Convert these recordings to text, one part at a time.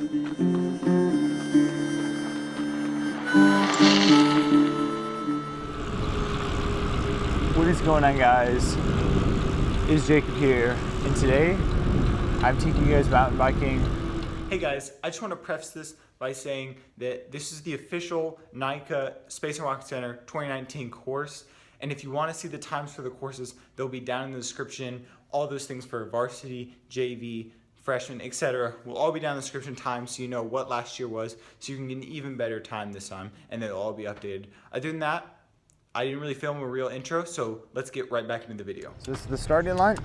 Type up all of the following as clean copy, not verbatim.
What is going on, guys? It's Jacob here, and today I'm taking you guys mountain biking. Hey guys, I just want to preface this by saying that this is the official NICA Space and Rock Center 2019 course, and if you want to see the times for the courses, they'll be down in the description. All those things for varsity, JV, freshman, etc. will all be down in the description time, so you know what last year was, so you can get an even better time this time, and they'll all be updated. Other than that, I didn't really film a real intro, so let's get right back into the video. So this is the starting line.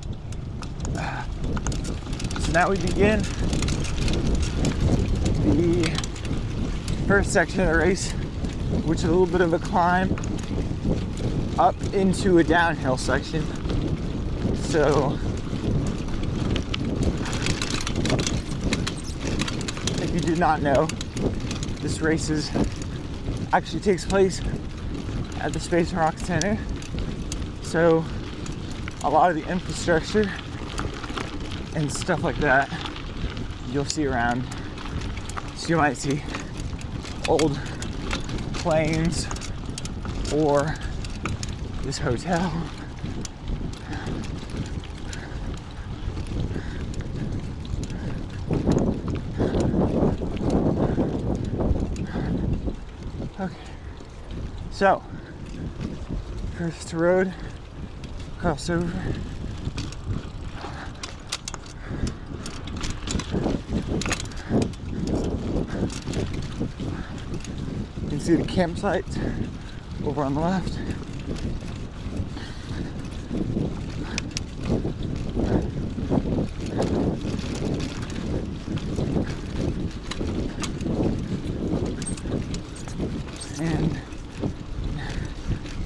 So now we begin the first section of the race, which is a little bit of a climb up into a downhill section. So if you did not know, this race actually takes place at the Space and Rock Center. So a lot of the infrastructure and stuff like that you'll see around. So you might see old planes or this hotel. Okay, so first road, crossover. You can see the campsite over on the left. And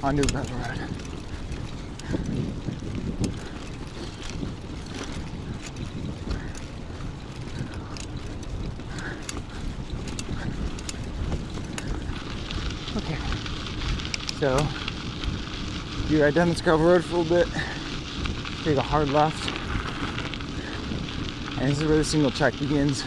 onto Grassy Road. Okay, so you ride down this gravel road for a little bit, take a hard left, and this is where the single track begins.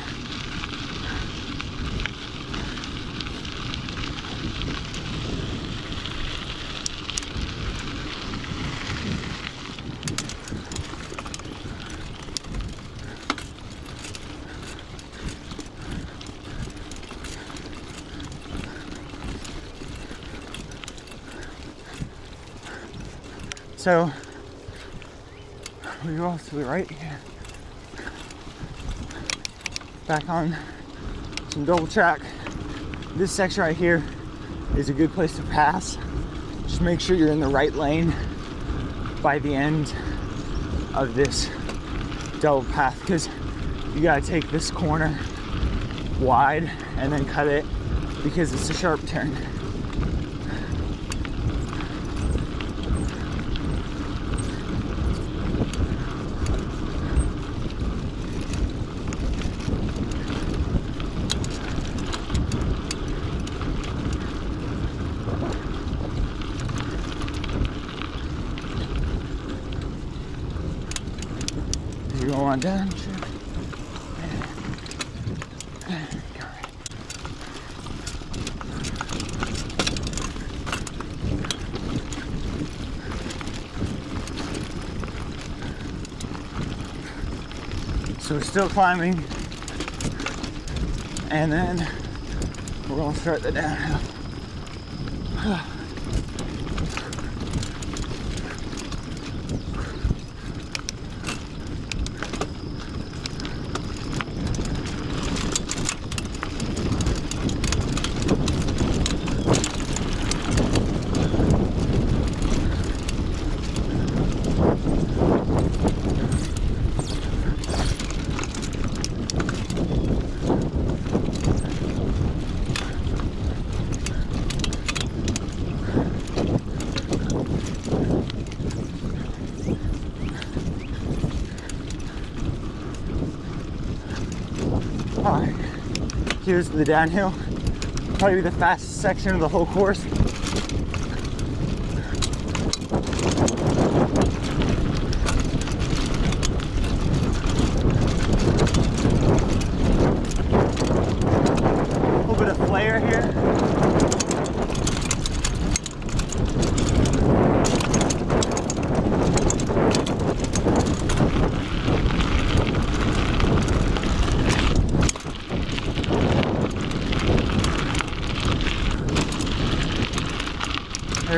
So we go off to the right here, back on some double track. This section right here is a good place to pass. Just make sure you're in the right lane by the end of this double path, because you gotta take this corner wide and then cut it because it's a sharp turn. Go on down. Sure. So we're still climbing, and then we're going to start the downhill. Alright, here's the downhill. Probably the fastest section of the whole course.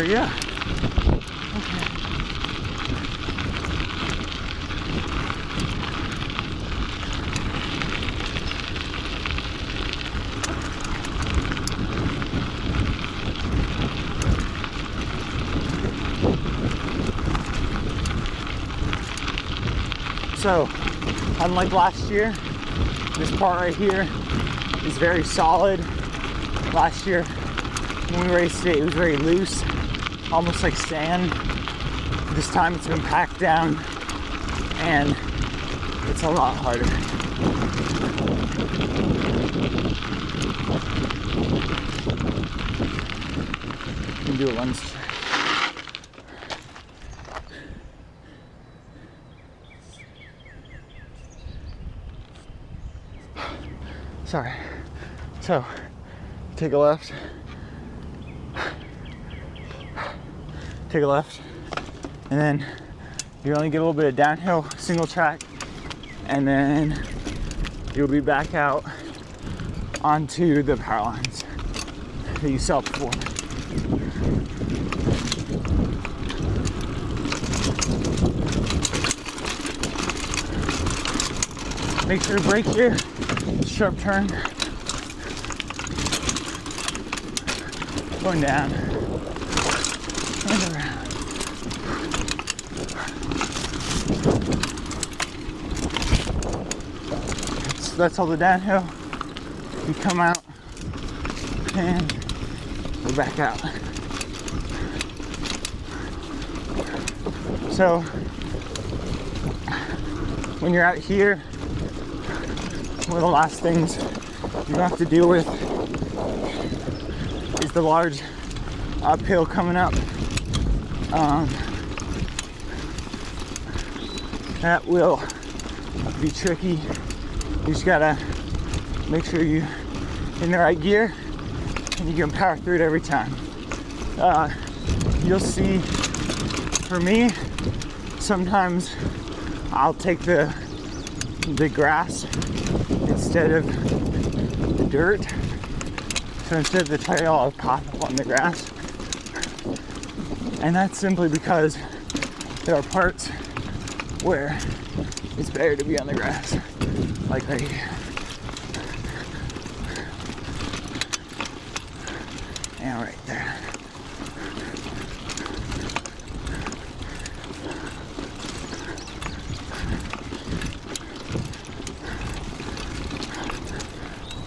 area. So, unlike last year, this part right here is very solid. Last year, when we raced it, it was very loose, almost like sand. This time it's been packed down, and it's a lot harder. You can do a lens check. Sorry. So, take a left. Take a left. And then you only get a little bit of downhill, single track. And then you'll be back out onto the power lines that you saw before. Make sure to brake here. Sharp turn. Going down. And around. That's all the downhill. You come out and we're back out. So when you're out here, one of the last things you have to deal with is the large uphill coming up. That will be tricky. You just gotta make sure you're in the right gear and you can power through it every time. You'll see, for me, sometimes I'll take the grass instead of the dirt. So instead of the trail, I'll pop up on the grass. And that's simply because there are parts where it's better to be on the grass, like right here. And right there.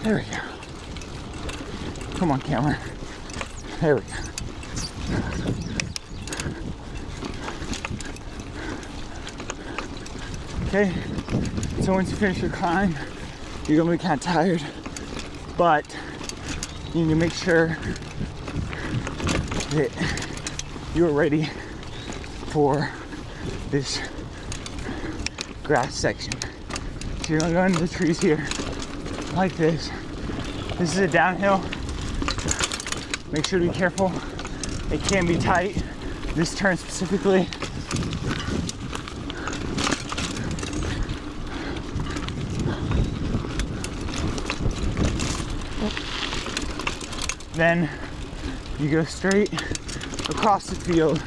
There we go. Come on, camera. There we go. Okay, so once you finish your climb, you're gonna be kind of tired, but you need to make sure that you're ready for this grass section. So you're gonna go into the trees here, like this. This is a downhill. Make sure to be careful. It can be tight. This turn specifically. Then you go straight across the field.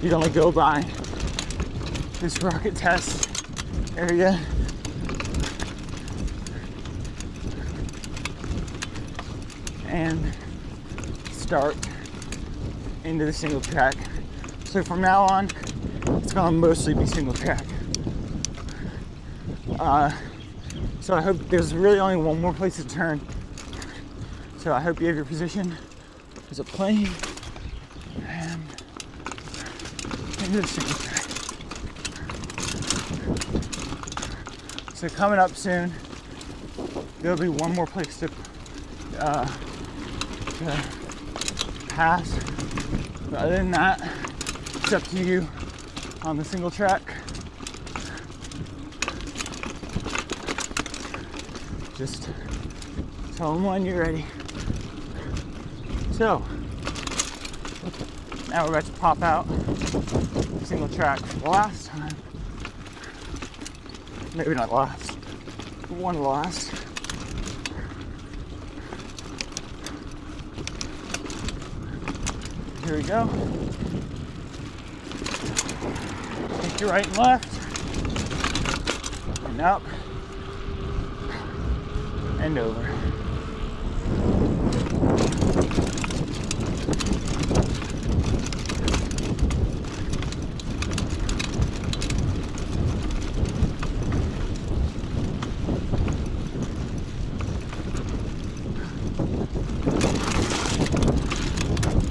You'd only go by this rocket test area. And start into the single track. So from now on, it's gonna mostly be single track. So I hope there's really only one more place to turn. So I hope you have your position. There's a plane and into the single track. So coming up soon, there'll be one more place to pass. But other than that, it's up to you on the single track. Just Tell them when you're ready. So, now we're about to pop out single track for the last time. Maybe not last, but one of the last. Here we go. Take your right and left. And up. And over.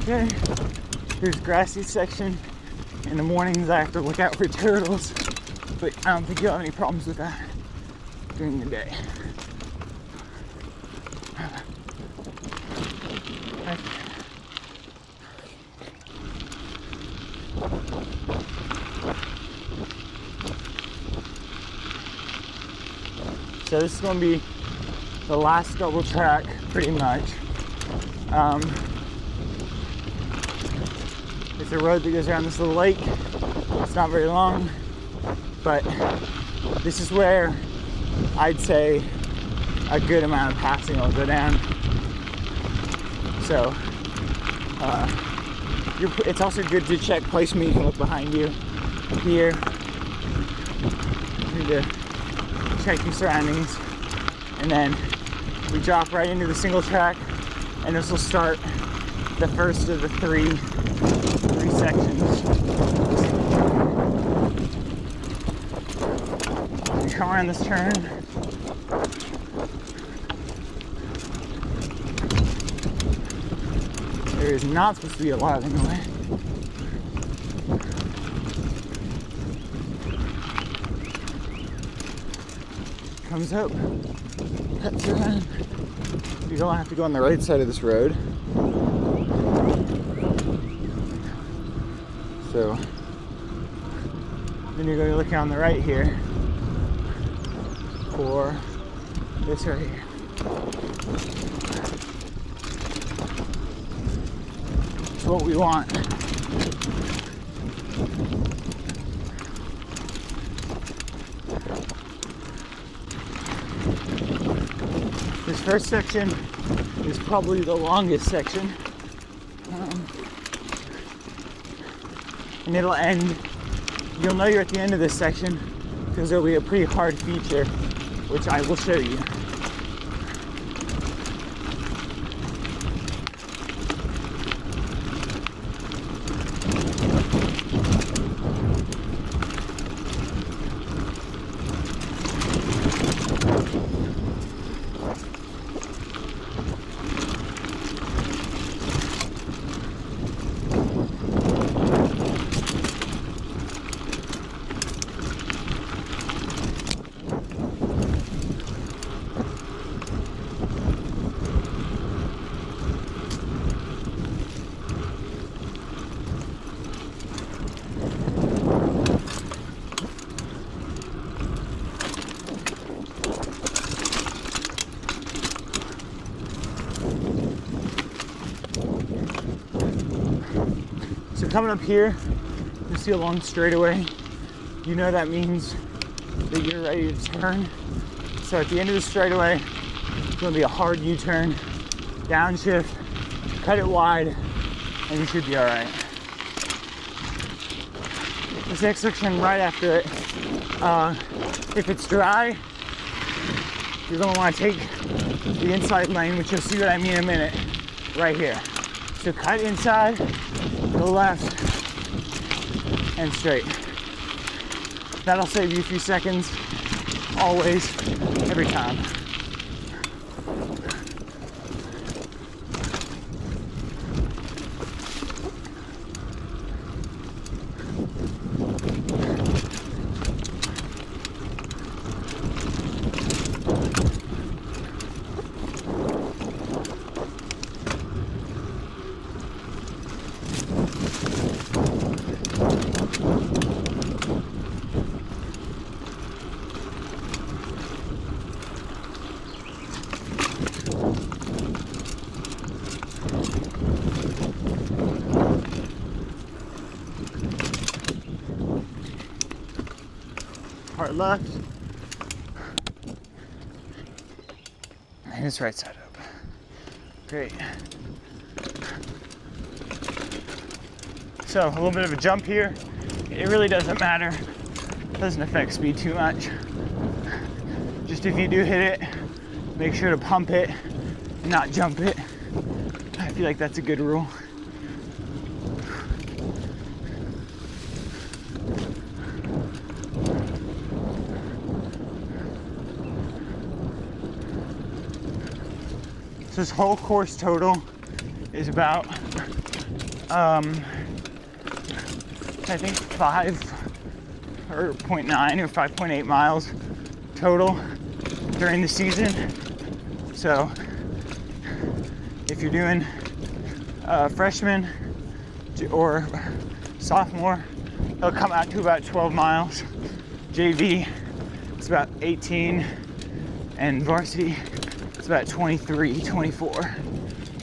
Okay, here's Grassy section. In the mornings I have to look out for turtles, but I don't think you'll have any problems with that during the day. So this is going to be the last double track, pretty much. It's a road that goes around this little lake. It's not very long, but this is where I'd say a good amount of passing will go down. So it's also good to check placement. You can look behind you here. You need to check your surroundings, and then we drop right into the single track, and this will start the first of the three sections. You come around this turn. There is not supposed to be a lot in the way. Comes up, cuts around. You don't have to go on the right side of this road. So then you're going to look on the right here for this right here. It's what we want. This first section is probably the longest section. And it'll end, you'll know you're at the end of this section because there'll be a pretty hard feature, which I will show you. So coming up here, you see a long straightaway. You know that means that you're ready to turn. So at the end of the straightaway, it's going to be a hard U-turn, downshift, cut it wide, and you should be all right. This next section right after it, if it's dry, you're going to want to take the inside lane, which you'll see what I mean in a minute, right here. So cut inside, go left, and straight. That'll save you a few seconds, always, every time. part left. And it's right side up. Great. So a little bit of a jump here. It really doesn't matter. It doesn't affect speed too much. Just if you do hit it, make sure to pump it and not jump it. I feel like that's a good rule. So this whole course total is about, I think 5.9 or 5.8 miles total during the season. So if you're doing freshman or sophomore, it'll come out to about 12 miles. JV, it's about 18, and varsity, it's about 23, 24.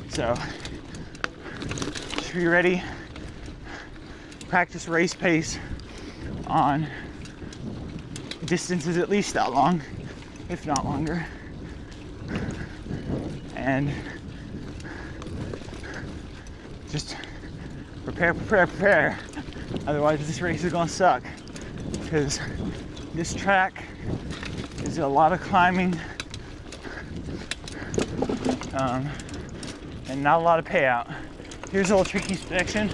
So just be ready. Practice race pace on distances at least that long, if not longer. And just prepare. Otherwise this race is gonna suck, because this track is a lot of climbing and not a lot of payout. Here's a little tricky section.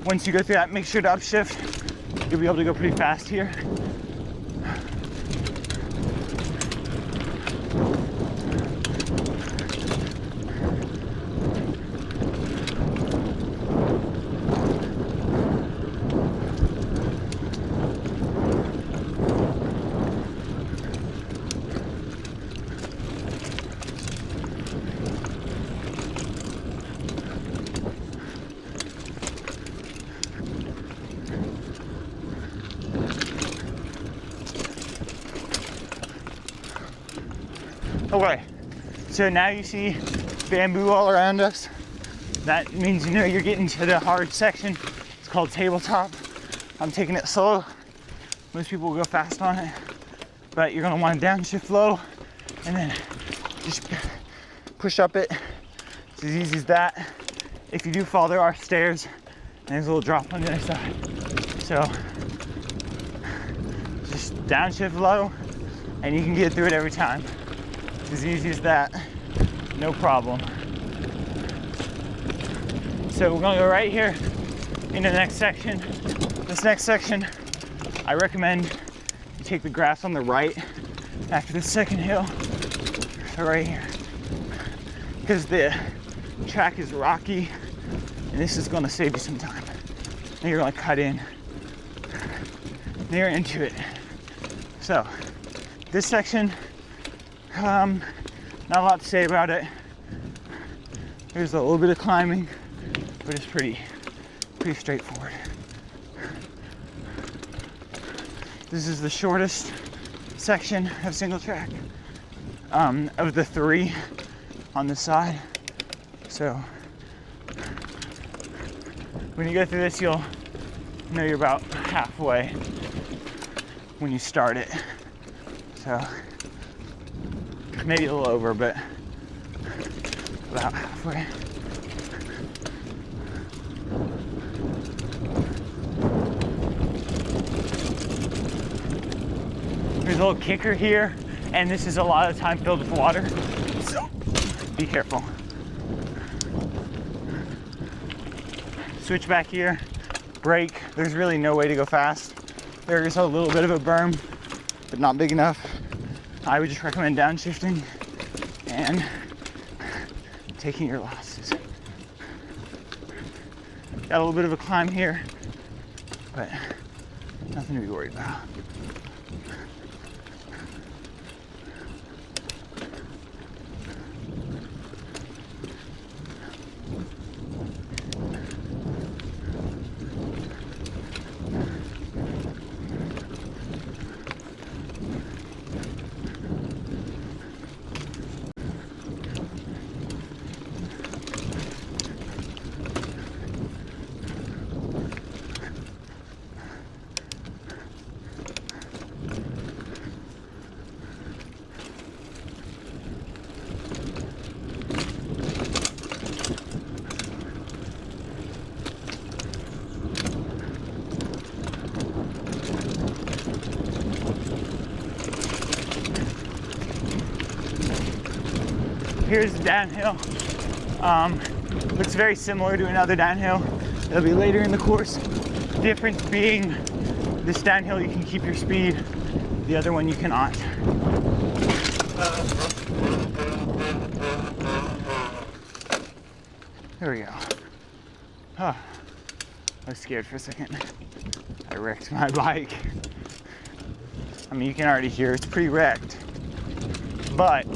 Once you go through that, make sure to upshift. You'll be able to go pretty fast here. Okay, so now you see bamboo all around us. That means you know you're getting to the hard section. It's called tabletop. I'm taking it slow. Most people will go fast on it, but you're gonna want to downshift low and then just push up it. It's as easy as that. If you do fall, there are stairs and there's a little drop on the other side. So just downshift low and you can get through it every time. As easy as that, no problem. So we're gonna go right here into the next section. This next section, I recommend you take the grass on the right after the second hill. So right here, because the track is rocky and this is gonna save you some time. And you're gonna cut in near into it. So this section, not a lot to say about it. There's a little bit of climbing, but it's pretty straightforward. This is the shortest section of single track of the 3 on the side. So when you go through this, you'll know you're about halfway when you start it. So maybe a little over, but about halfway. There's a little kicker here, and this is a lot of time filled with water, so be careful. Switch back here, brake. There's really no way to go fast. There is a little bit of a berm, but not big enough. I would just recommend downshifting and taking your losses. Got a little bit of a climb here, but nothing to be worried about. Here's the downhill. Looks very similar to another downhill. It'll be later in the course. Difference being this downhill you can keep your speed, the other one you cannot. There we go. Oh, I was scared for a second. I wrecked my bike. I mean, you can already hear it's pretty wrecked, but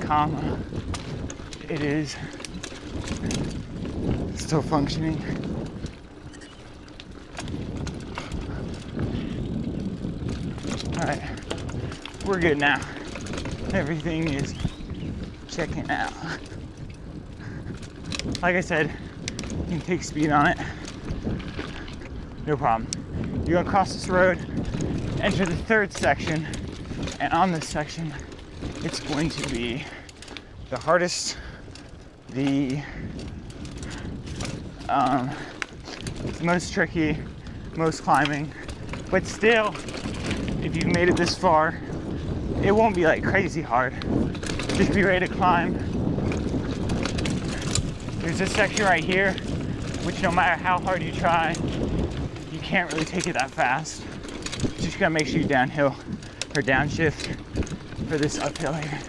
it is still functioning. All right, we're good now. Everything is checking out. Like I said, you can take speed on it, no problem. You're gonna cross this road, enter the third section, and on this section, it's going to be the hardest, the most tricky, most climbing, but still, if you've made it this far, it won't be like crazy hard. Just be ready to climb. There's this section right here, which no matter how hard you try, you can't really take it that fast. Just gotta make sure you downhill or downshift for this uphill here.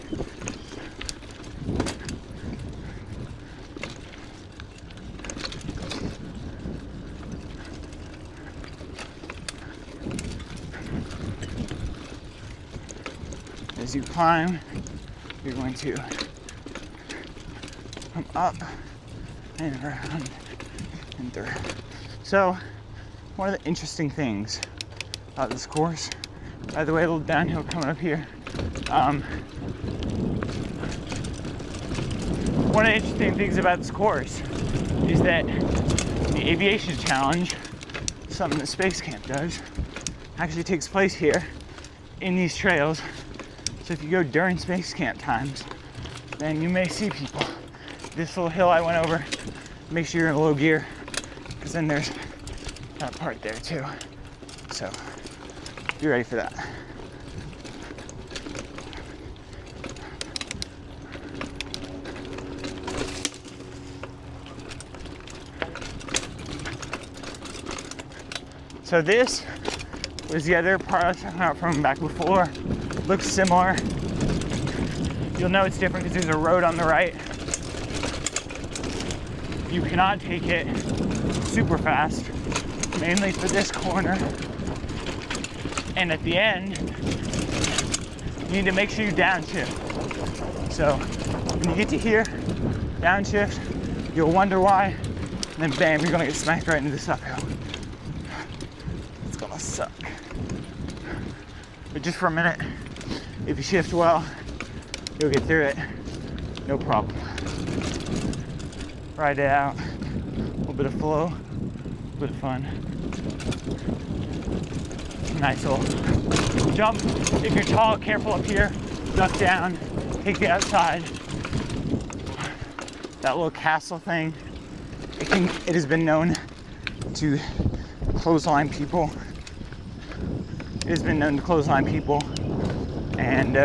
As you climb, you're going to come up and around and through. So, one of the interesting things about this course, by the way, a little downhill coming up here. One of the interesting things about this course is that the aviation challenge, something that Space Camp does, actually takes place here in these trails. So if you go during Space Camp times, then you may see people. This little hill I went over, make sure you're in low gear, because then there's that part there too. So be ready for that. So this was the other part I was talking about from back before. Looks similar. You'll know it's different because there's a road on the right. You cannot take it super fast, mainly for this corner. And at the end, you need to make sure you downshift. So when you get to here, downshift, you'll wonder why, and then bam, you're gonna get smacked right into this uphill. It's gonna suck. But just for a minute, if you shift well, you'll get through it, no problem. Ride it out, a little bit of flow, a bit of fun. Nice little jump. If you're tall, careful up here, duck down, take the outside. That little castle thing, it has been known to clothesline people. It has been known to clothesline people, and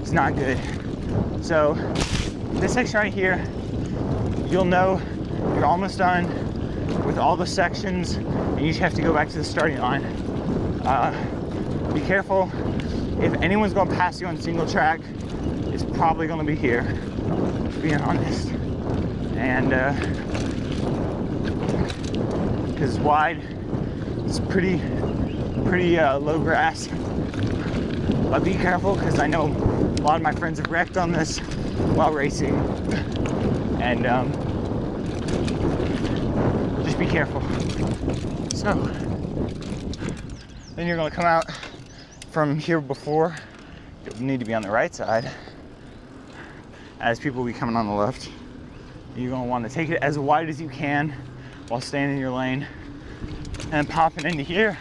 it's not good. So this section right here, you'll know you're almost done with all the sections, and you just have to go back to the starting line. Be careful. If anyone's going to pass you on single track, it's probably going to be here, being honest. And because it's wide, it's pretty low grass. But be careful, because I know a lot of my friends have wrecked on this while racing. And just be careful. So then you're going to come out from here before. You'll need to be on the right side, as people will be coming on the left. You're going to want to take it as wide as you can while staying in your lane. And popping into here,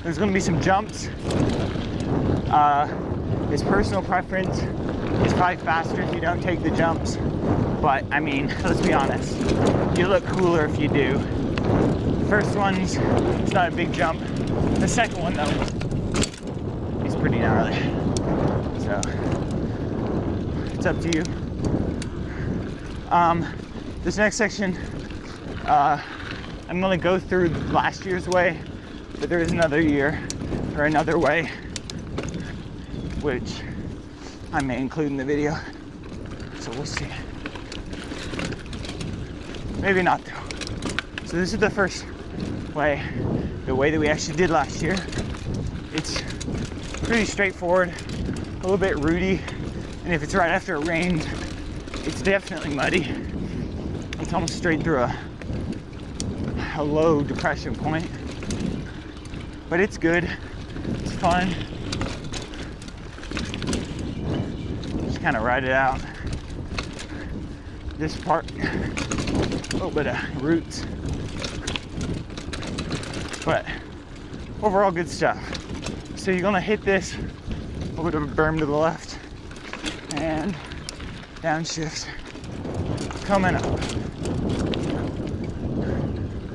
there's going to be some jumps. It's personal preference. It's probably faster if you don't take the jumps. But I mean, let's be honest, you look cooler if you do. The first one's, it's not a big jump. The second one though, is pretty gnarly. So, it's up to you. This next section, I'm gonna go through last year's way, but there is another year or another way, which I may include in the video. So we'll see. Maybe not though. So this is the first way, the way that we actually did last year. It's pretty straightforward, a little bit rooty, and if it's right after it rained, it's definitely muddy. It's almost straight through a low depression point, but it's good, it's fun. Just kind of ride it out. This part, a little bit of roots, but overall good stuff. So you're gonna hit this, a little bit of a berm to the left, and downshift coming up.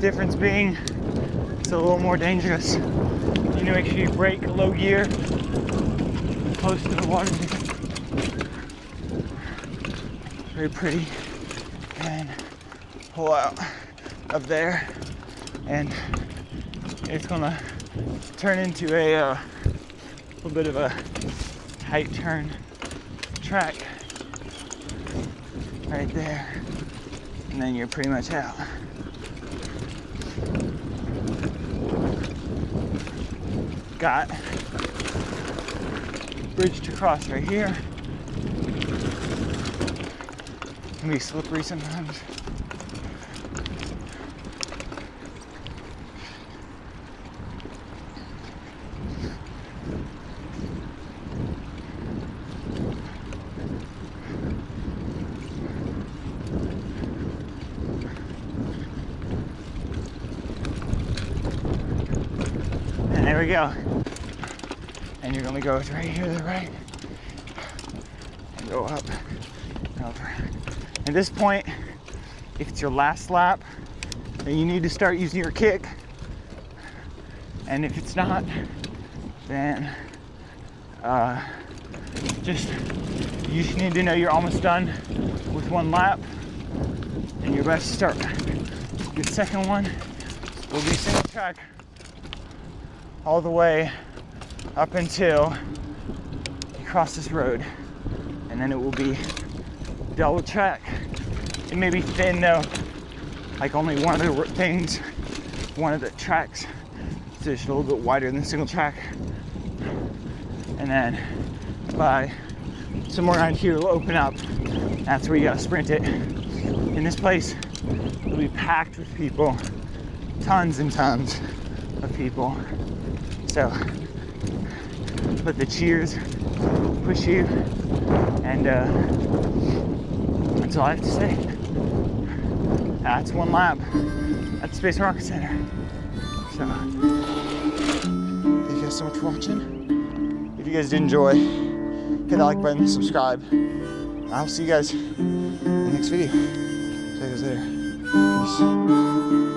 Difference being, it's a little more dangerous. You need to make sure you brake low gear, close to the water. Very pretty. And pull out of there, and it's gonna turn into a little bit of a tight turn track right there, and then you're pretty much out. Got bridge to cross right here. Can be slippery sometimes. And there we go. And you're gonna go right here to the right and go up and over. At this point, if it's your last lap, then you need to start using your kick. And if it's not, then you just need to know you're almost done with one lap, and you're about to start your second one. Will be single track all the way up until you cross this road, and then it will be double track. It may be thin though, like only one of the things, one of the tracks is just a little bit wider than single track. And then by somewhere around here it'll open up. That's where you gotta sprint it. In this place, it'll be packed with people, tons and tons of people. So let the cheers push you, and that's all I have to say. That's one lap at the Space Rocket Center. So thank you guys so much for watching. If you guys did enjoy, hit that like button, subscribe. I'll see you guys in the next video. See you guys later. Peace.